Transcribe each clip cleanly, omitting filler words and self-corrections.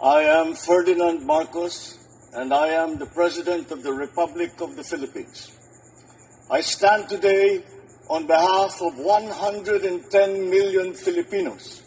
I am Ferdinand Marcos, and I am the President of the Republic of the Philippines. I stand today on behalf of 110 million Filipinos.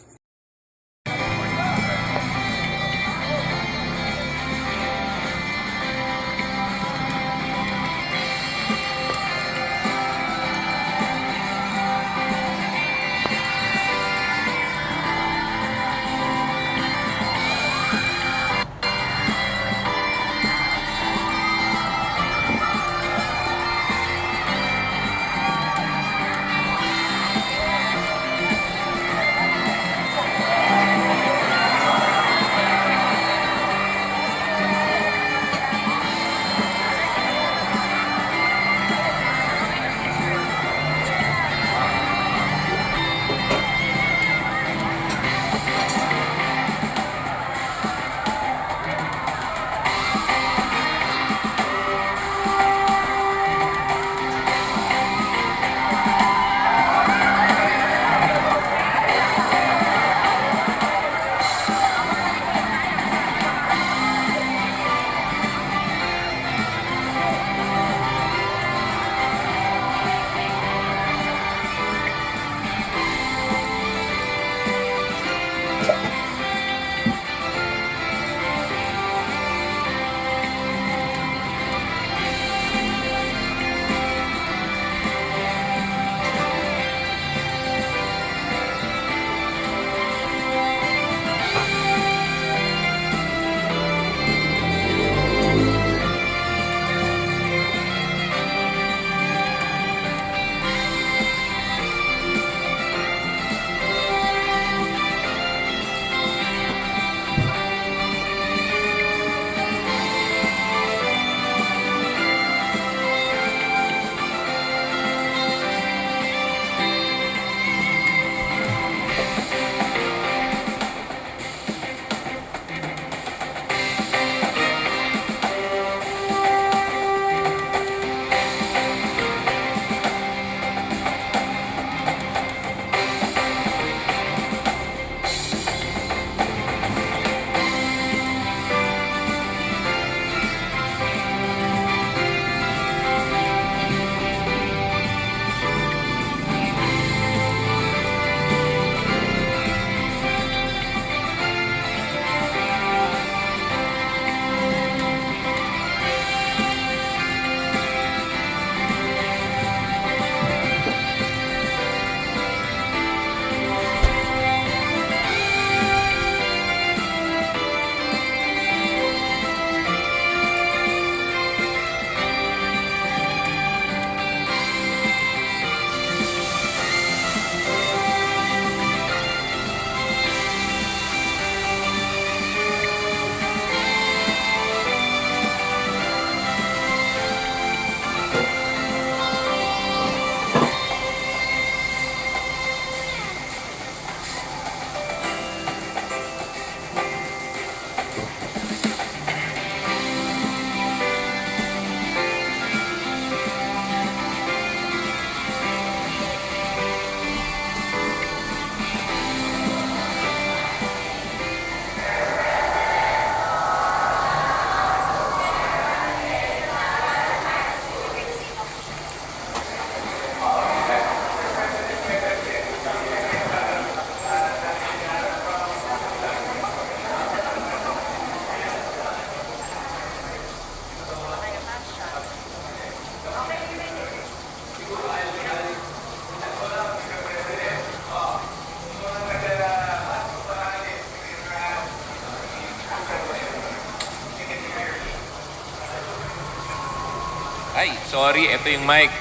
Ay, sorry, ito yung mic.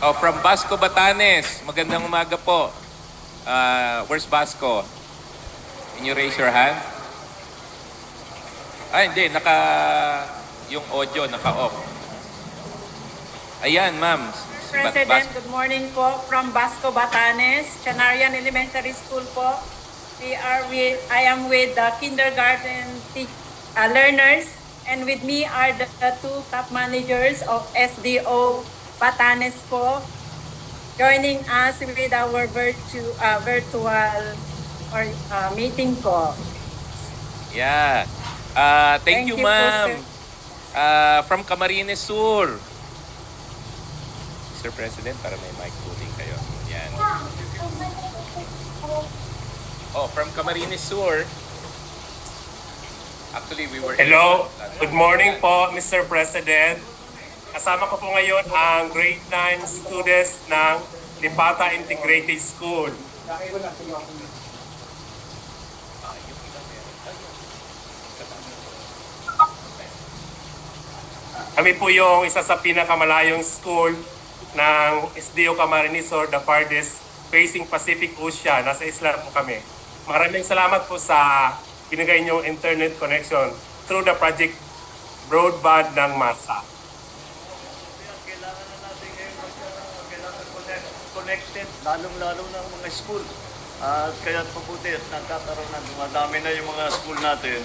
Oh, from Basco, Batanes. Magandang umaga po. Where's Basco? Can you raise your hand? Ay, hindi. Yung audio, naka-off. Ayan, ma'am. President, good morning po from Basco, Batanes, Chanarian Elementary School po. I am with the kindergarten learners, and with me are the two top managers of SDO Batanes po, joining us with our virtual meeting po. Yeah. Thank you, Thank you po, ma'am. sir. From Camarines Sur. Mr. President, para may mic po din kayo. Yan. Oh, from Camarines Sur. Actually, we were... Hello, good morning po Mr. President. Kasama ko po ngayon ang grade 9 students ng Lipata Integrated School. Kami po yung isa sa pinakamalayong school ng SDO Camarines Sur, the farthest facing Pacific Ocean. Nasa isla po kami. Maraming salamat po sa binigay niyong internet connection through the project broadband ng MASA. Kailangan na natin ngayon connected, lalong-lalo na ang mga school. At kaya mabuti at nagkakaroon na dumadami na yung mga school natin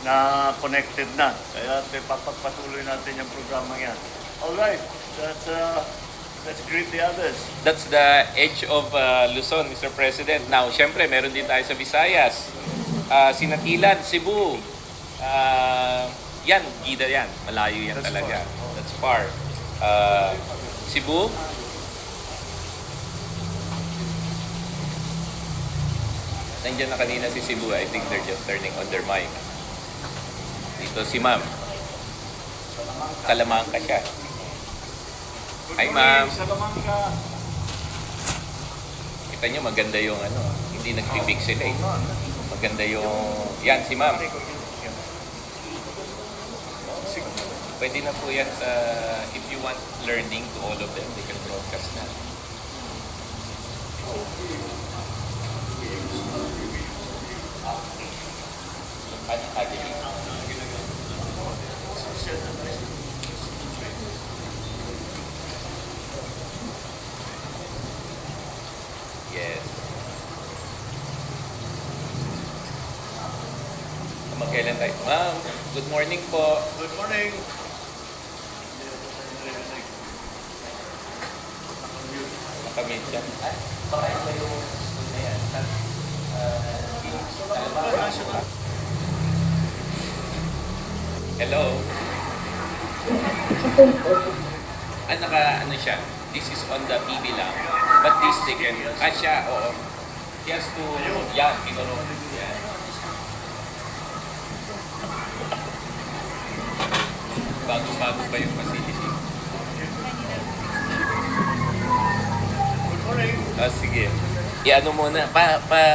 na connected na. Kaya papagpatuloy natin yung programa yan. Alright, let's greet the others. That's the edge of Luzon, Mr. President. Now, syempre, meron din tayo sa Visayas. Sinatilan, Cebu. Yan, Gida yan. Malayo yan That's talaga. far. That's far. Cebu. Nandiyan na kanina si Cebu. I think they're just turning on their mic. Dito si ma'am. Talamangka siya. Hi, ma'am. Salamanca. Kita nyo, maganda yung ano. Hindi nagpipixel eh. Maganda yung... Yan, si ma'am. Pwede na po yan sa... If you want learning to all of them, they can broadcast na. Yes. Magkailan tayo? Ma'am, good morning po. Good morning. Nakamit dyan. Baka iba yung school na yan. Hello? Ano siya? This is on the TV lang. But this they can... siya, oo. He has to... Yan, tinuro. Yan. Bago-bago pa yung facility. Good morning. Sige. I-ano muna,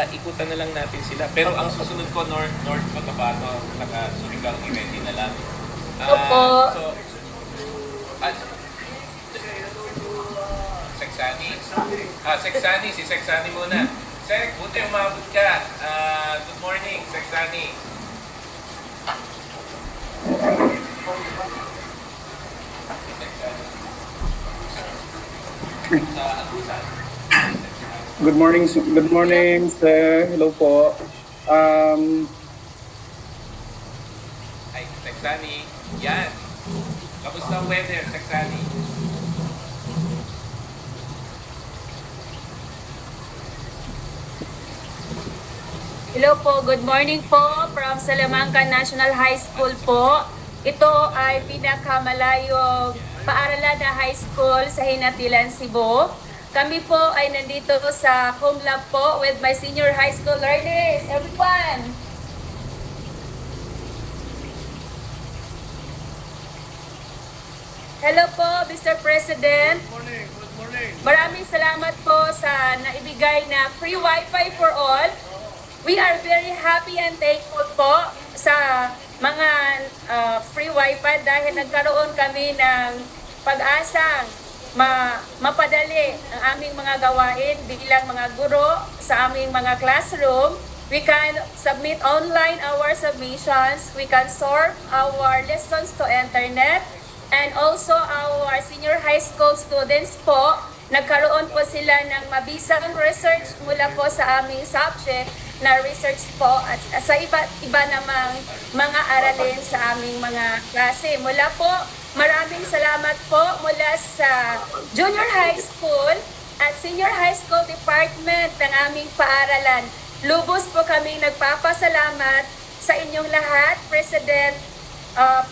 ikutan na lang natin sila. Pero ang susunod ko, North Cotabato, saka Surigao, i-ready na lang. Opo. So, Seksani. Seksani, si Seksani muna. Sek, buti umabot ka. Good morning, Seksani. Agusan. Good morning, sir. Hello po. Ay, Seksani. Yan. Kamusta ang weather, Seksani? Hello po, good morning po from Salamanca National High School po. Ito ay pinakamalayong paaralan na high school sa Hinatilan, Cebu. Kami po ay nandito sa home lab po with my senior high school learners. Everyone! Hello po, Mr. President. Good morning. Good morning. Maraming salamat po sa naibigay na free wifi for all. We are very happy and thankful po sa mga free wifi dahil nagkaroon kami ng pag-asang mapadali ang aming mga gawain bilang mga guro sa aming mga classroom. We can submit online our submissions. We can sort our lessons to internet. And also our senior high school students po, nagkaroon po sila ng mabisang research mula po sa aming subject na research po at sa iba namang mga aralin sa aming mga klase. Mula po, maraming salamat po mula sa junior high school at senior high school department ng aming paaralan. Lubos po kaming nagpapasalamat sa inyong lahat, President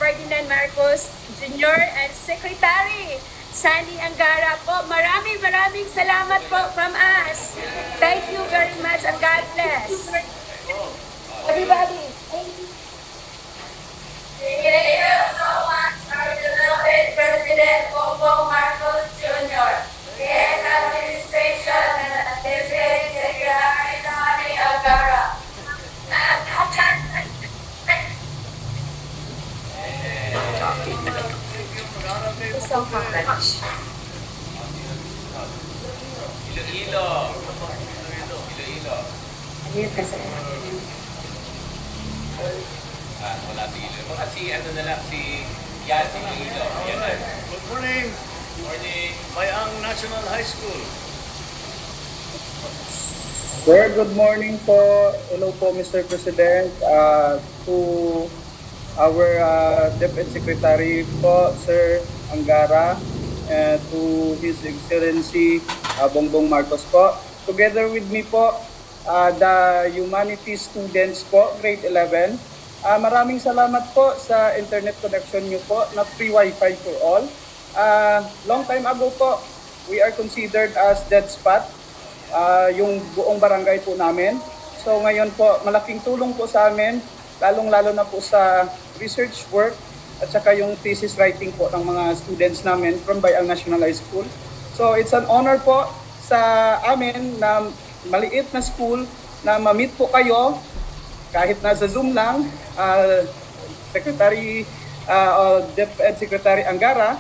Ferdinand Marcos Jr. and Secretary Sani Angara po. Maraming salamat po from us. Thank you very much and God bless. Everybody, thank you. Thank you so much, our beloved President Bongbong Marcos Jr., the administration and the Secretary Sani Angara. So much. Iloilo. Ayun kasi. Wala si Iloilo. Baka si ano na lang, si Yasi Iloilo. Yan na. Good morning, Morning. Bayang National High School. Sir, good morning po. Hello po, Mr. President. To our Deputy Secretary po, Sir Angara, and to His Excellency Bongbong Marcos po. Together with me po, the humanities students po, grade 11. Maraming salamat po sa internet connection niyo po na free wifi for all. Long time ago po, we are considered as dead spot, yung buong barangay po namin. So ngayon po, malaking tulong po sa amin, lalong-lalo na po sa research work at saka yung thesis writing po ng mga students namin from Bayang National High School. So it's an honor po sa amin na maliit na school na ma-meet po kayo kahit nasa Zoom lang, Deputy Secretary Angara,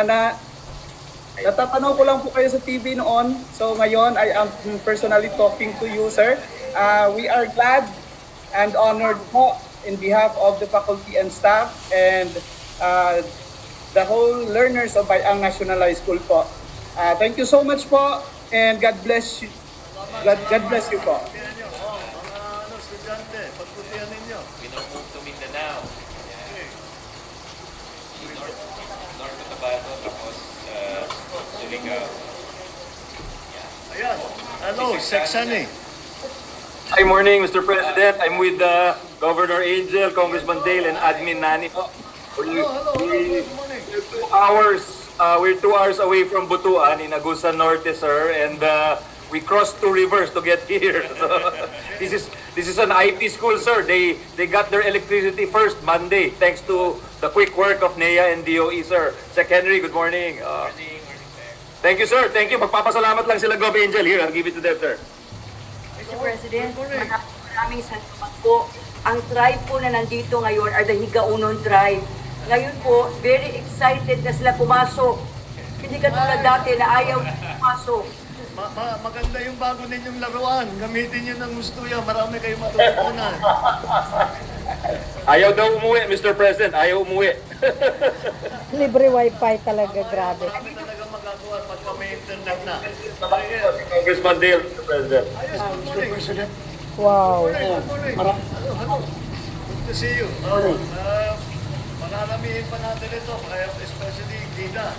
na natatanaw ko lang po kayo sa TV noon. So ngayon, I am personally talking to you, sir. We are glad and honored po in behalf of the faculty and staff and the whole learners of Bayang National High School po. Thank you so much po and God bless you. God bless you po. Mga estudyante, pagputihan ninyo. Pinamove to Mindanao. North Cotabato, tapos Surigao. Ayan. Hello, Sexani. Hi, morning, Mr. President. I'm with Governor Angel, Congressman Dale, and Admin Nani. Hello, good morning. We're 2 hours away from Butuan in Agusan Norte, sir, and we crossed 2 rivers to get here. So, this is an IT school, sir. They got their electricity first Monday, thanks to the quick work of NEA and DOE, sir. Sec Henry, good morning. Thank you, sir. Thank you. Magpapasalamat lang sila, Gov. Angel. Here, I'll give it to them, sir. Mr. President, maraming salamat po. Ang tribe po na nandito ngayon are the Higaunon tribe. Ngayon po, very excited na sila pumasok. Hindi katulad dati na ayaw pumasok. Maganda yung bago ninyong laruan. Gamitin nyo ng gusto yan. Marami kayong matutunan. Ayaw daw umuwi, Mr. President. Ayaw umuwi. Libre wifi talaga, grabe. Marami talaga magagawa pagka may internet na. Congressman Dale, Mr. President. Ayos, good morning. Wow. Good morning. Hello. Good to see you. Mararamihin pa natin ito, especially Gida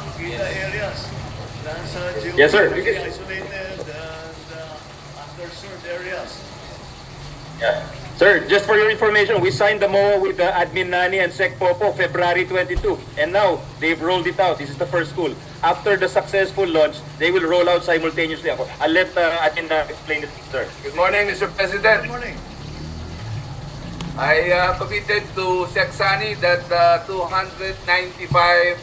areas. Nasa Yes, sir. geographically isolated and underserved areas. Yeah. Sir, just for your information, we signed the MOA with the Admin Nani and Sec Popo February 22. And now, they've rolled it out. This is the first school. After the successful launch, they will roll out simultaneously. I'll let Admin explain it, sir. Good morning, Mr. President. Good morning. I committed to Sexani that 295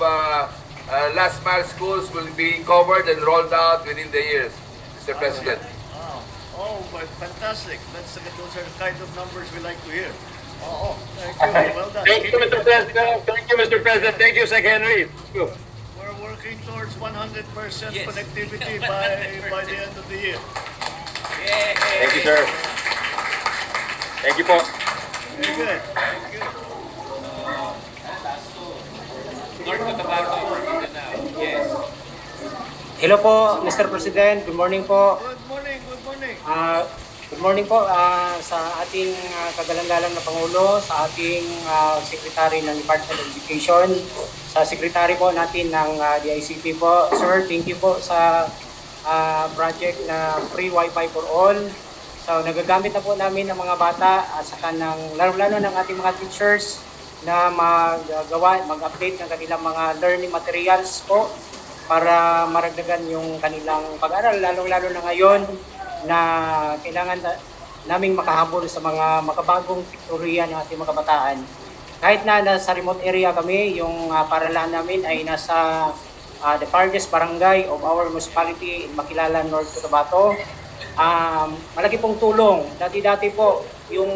last mile schools will be covered and rolled out within the years, Mr. President. Wow. Oh, fantastic. Those are the kind of numbers we like to hear. Oh, thank you. Well done. Thank you, Mr. President. Thank you, Mr. President. Thank you, Sec Henry. Thank you. We're working towards 100% connectivity by the end of the year. Thank you, sir. Thank you po. Very good. Very good. North Cotabato, Mindanao. Yes. Hello po, Mr. President. Good morning po. Good morning. Good morning. Good morning po sa ating kagalang-galang na Pangulo, sa ating Secretary ng Department of Education, sa Secretary po natin ng DICT po. Sir, thank you po sa project na free wifi for all. So nagagamit na po namin ng mga bata at saka ng lalo-lalo ng ating mga teachers na mag-update ng kanilang mga learning materials po para maragdagan yung kanilang pag-aaral, lalong-lalo na ngayon na kailangan naming makahabol sa mga makabagong teknolohiya ng ating mga kabataan. Kahit na nasa remote area kami, yung paralan namin ay nasa the farthest barangay of our municipality in Makilalan, North Cotabato. Malaki pong tulong. Dati-dati po, yung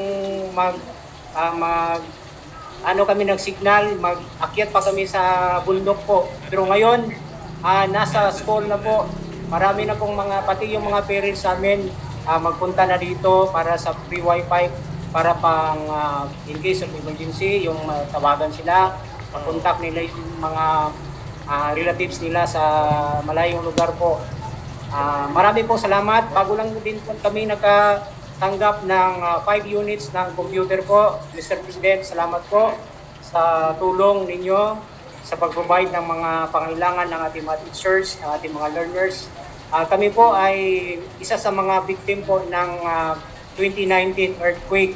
kami nag-signal, mag-akyat pa kami sa bundok po. Pero ngayon, nasa school na po. Marami na pong pati yung mga parents namin magpunta na dito para sa free wifi para pang in case of emergency, yung tawagan sila, makontak nila yung mga relatives nila sa malayong lugar po. Marami po salamat. Bago lang din po kami nakatanggap ng 5 units ng computer po. Mr. President, salamat po sa tulong ninyo sa pag-provide ng mga pangailangan ng ating mga teachers, ng ating mga learners. Kami po ay isa sa mga victim po ng 2019 earthquake.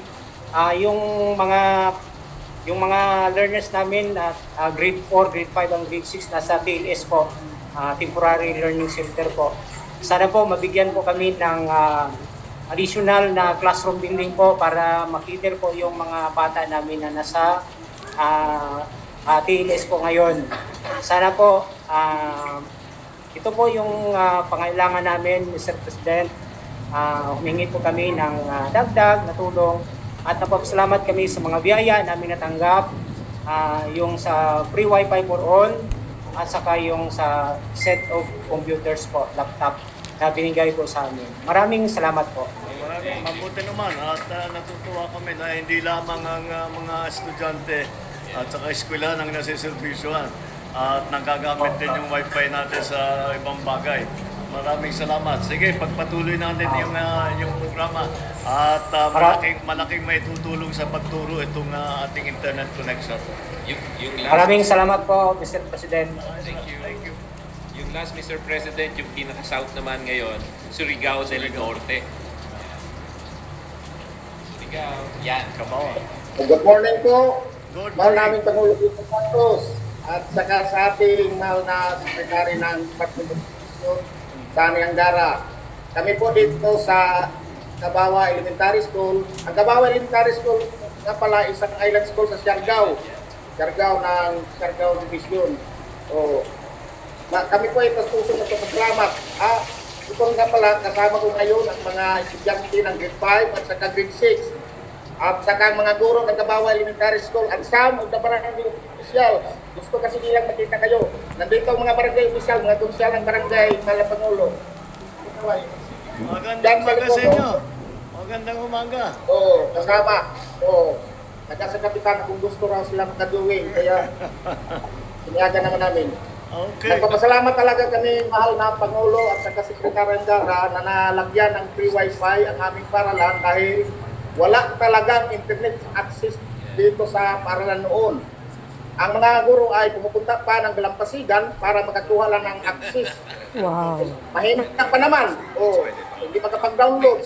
Yung mga learners namin grade 4, grade 5, and grade 6 nasa TLS po, temporary learning center po. Sana po mabigyan po kami ng additional na classroom building po para makiter po yung mga bata namin na nasa TLS po ngayon. Sana po ito po yung pangailangan namin, Mr. President. Humingi po kami ng dagdag na tulong at napapasalamat kami sa mga biyaya namin natanggap, yung sa free wifi for all at saka yung sa set of computers po, laptop na binigay po sa amin. Maraming salamat po. Maraming mabuti naman at natutuwa kami na hindi lamang ang mga estudyante at saka eskwela ang nasiservisyohan at nagagamit din yung wifi natin sa ibang bagay. Maraming salamat. Sige, pagpatuloy natin yung programa at malaking may tutulong sa pagturo itong ating internet connection. Yung last, Maraming salamat po, Mr. President. Thank you. Yung last, Mr. President, yung pinaka-south naman ngayon, Surigao del Norte. Surigao. Yan. Kabawa. Good morning po. Good Mahal morning. namin Pangulo Dito Santos at saka sa ating mahal na sekretary ng Department of Education, Sani Angara. Kami po dito sa Kabawa Elementary School. Ang Kabawa Elementary School nga pala isang island school sa Siargao ng Siargao Division. Kami po ay puso na pasalamat. Ito nga pala kasama ko ngayon ang mga estudyante ng grade 5 at saka grade 6. At saka ang mga guro ng Kabawa Elementary School at some of the barangay officials. Gusto kasi nilang makita kayo. Nandito ang mga barangay official, mga konsyal ng barangay Malapangulo. Magandang umaga sa inyo. Magandang umaga. Kasama. Nagka sa kapitan kung gusto raw sila makaduwing. Kaya siniaga naman namin. Okay. Nagpapasalamat talaga kami, mahal na Pangulo at saka Sekretary Angara na nalagyan ng free wifi ang aming paralan dahil wala talagang internet access dito sa paralan noon. Ang mga guro ay pumupunta pa ng Dalampasigan para makakuha lang ng access. Wow. Mahirap pa naman. Hindi makapag-download.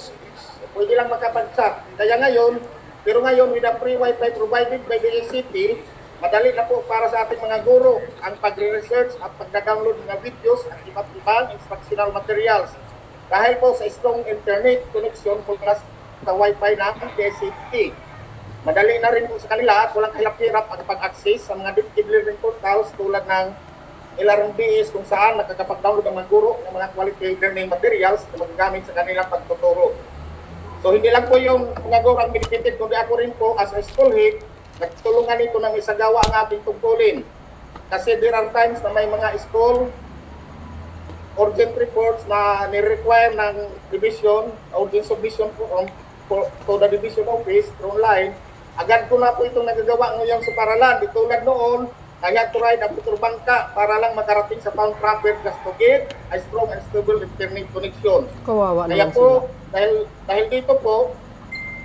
Pwede lang makapag-chat. Kaya ngayon, with the free wifi provided by the ACT, madali na po para sa ating mga guro ang pagre-research at pagda-download ng mga videos at iba't ibang instructional materials. Dahil po sa strong internet connection plus sa wifi ng ACT. Madali na rin po sa kanila at walang kahirap-hirap ang pag-access sa mga dictative learning portals tulad ng LRMBS kung saan nakakapag-download ang mga guro ng mga quality learning materials na magagamit sa kanilang pagtuturo. So hindi lang po yung mga guro ang benefited, kundi ako rin po as a school head, nagtulungan ito ng isagawa ang ating tungkulin. Kasi there are times na may mga school urgent reports na ni-require ng division, urgent submission to the division office online. Agad ko na po itong nagagawa ngayon sa paralan. Di tulad noon, I had to ride ang bangka para lang makarating sa town proper just to get a strong and stable internet connection. Kawawa Kaya naman po, sila. dahil dito po,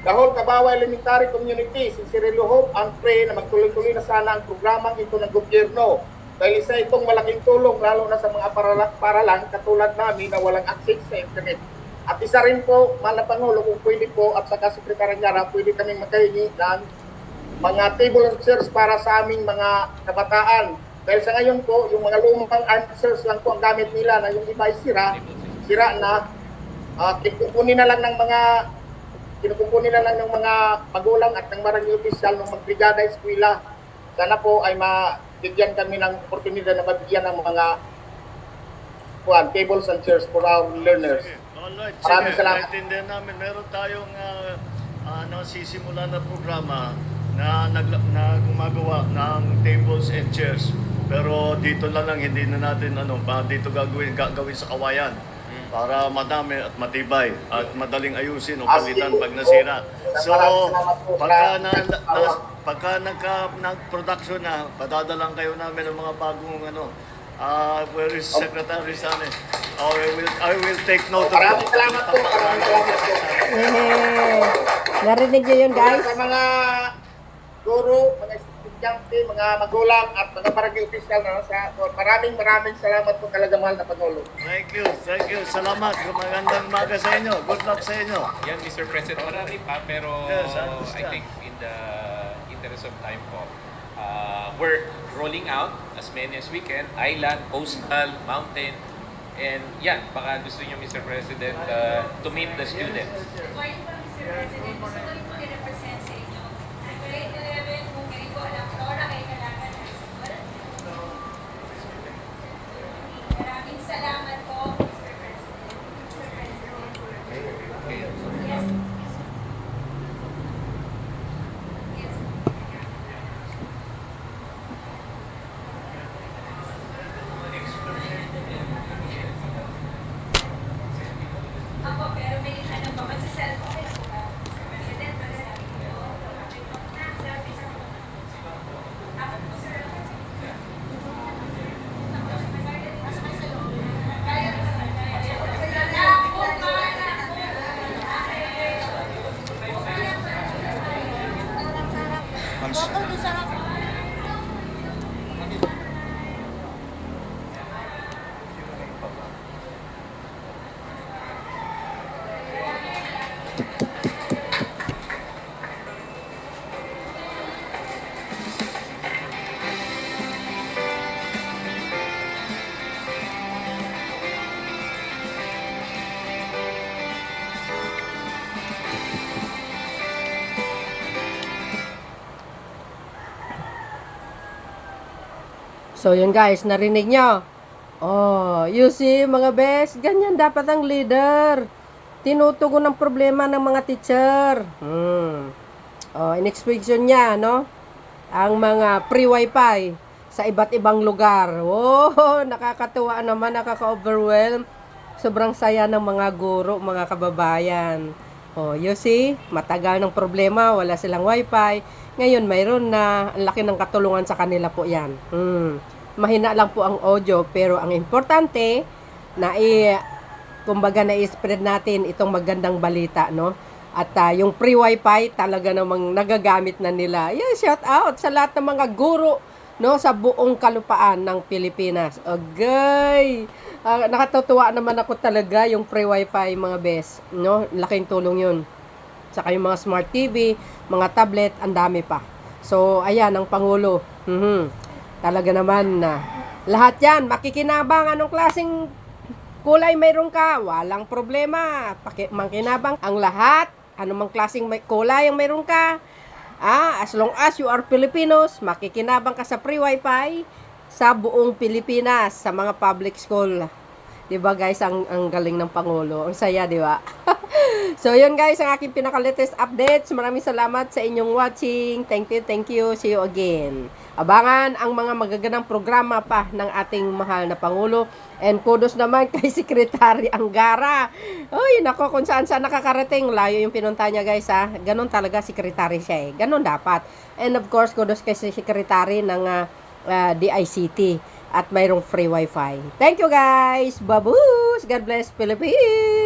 the whole Kabawa Elementary Community, sincerely hope and pray na magtuloy-tuloy na sana ang programang ito ng gobyerno. Dahil isa itong malaking tulong lalo na sa mga paralan katulad namin na walang access sa internet. At isa rin po, mahal na Pangulo, kung pwede po, at saka Secretary Angara, pwede kaming makahingi ng mga table and chairs para sa aming mga kabataan. Dahil sa ngayon po, yung mga lumang answers lang po ang gamit nila na yung iba ay sira na. Kinukunin na lang ng mga magulang at ng barangay opisyal ng magbrigada eskwela. Sana po ay mabigyan kami ng oportunidad na mabigyan ng mga tables and chairs for our learners. Alright, Maraming sige, salamat. naintindihan namin. Meron tayong sisimula na programa na gumagawa ng tables and chairs. Pero dito na lang, hindi na natin dito gagawin sa Kawayan para madami at matibay at madaling ayusin o palitan pag nasira. So, pagka nag-production na, padadalang kayo namin ng mga bagong where is Secretary Sane? I will take note of Maraming salamat po. Maraming salamat po. Narinig niyo yun, guys? Sa mga guro, mga estudyante, mga magulang at mga barangay official na sa maraming salamat po talaga, mahal na Pangulo. Thank you. Salamat. Magandang umaga sa inyo. Good luck sa inyo. Yan, Mr. President, marami pa, pero Yes, I I understand. think in the interest of time po, we're rolling out as many as we can, island, coastal, mountain, and yan, baka gusto nyo, Mr. President, to meet the students. Ngayon pa, Mr. President, gusto ko rin po i-represent sa inyo. Ang grade 11, kung kayo po alam, Flora kay Calagan High School. Maraming salamat po, Mr. President. Mr. President. Yes. Yes. Ako, pero may ba kasi cellphone ko ba? President, sabi ko, sabi ko, ako po, sir. So yun guys, narinig nyo? Oh, you see mga best, ganyan dapat ang leader. Tinutugon ng problema ng mga teacher. Oh, in-expression niya, no? Ang mga free wifi sa iba't ibang lugar. Oh, nakakatuwa naman, nakaka-overwhelm. Sobrang saya ng mga guro, mga kababayan. Oh, you see, matagal ng problema, wala silang wifi. Ngayon, mayroon na. Ang laki ng katulungan sa kanila po yan. Mahina lang po ang audio, pero ang importante, kumbaga na-spread natin itong magandang balita, no? At yung free wifi, talaga namang nagagamit na nila. Yeah, shout out sa lahat ng mga guro, no, sa buong kalupaan ng Pilipinas. Okay. Nakatutuwa naman ako talaga yung free wifi, mga best, no? Laking tulong yun. Saka yung mga smart TV, mga tablet, ang dami pa. So, ayan, ang Pangulo. Talaga naman na lahat yan, makikinabang. Anong klaseng kulay mayroon ka? Walang problema. Makinabang ang lahat. Anumang klaseng kulay ang mayroon ka. As long as you are Filipinos, makikinabang ka sa free wifi sa buong Pilipinas, sa mga public school. Diba guys, ang galing ng Pangulo. Ang saya, diba? So yun guys, ang aking pinaka-latest updates. Maraming salamat sa inyong watching. Thank you. See you again. Abangan ang mga magagandang programa pa ng ating mahal na Pangulo. And kudos naman kay Secretary Angara. Uy, nako, kung saan nakakarating. Layo yung pinunta niya guys, ha. Ganon talaga Secretary siya, eh. Ganon dapat. And of course, kudos kay Secretary ng DICT. At mayroong free wifi. Thank you guys. Babush. God bless Philippines.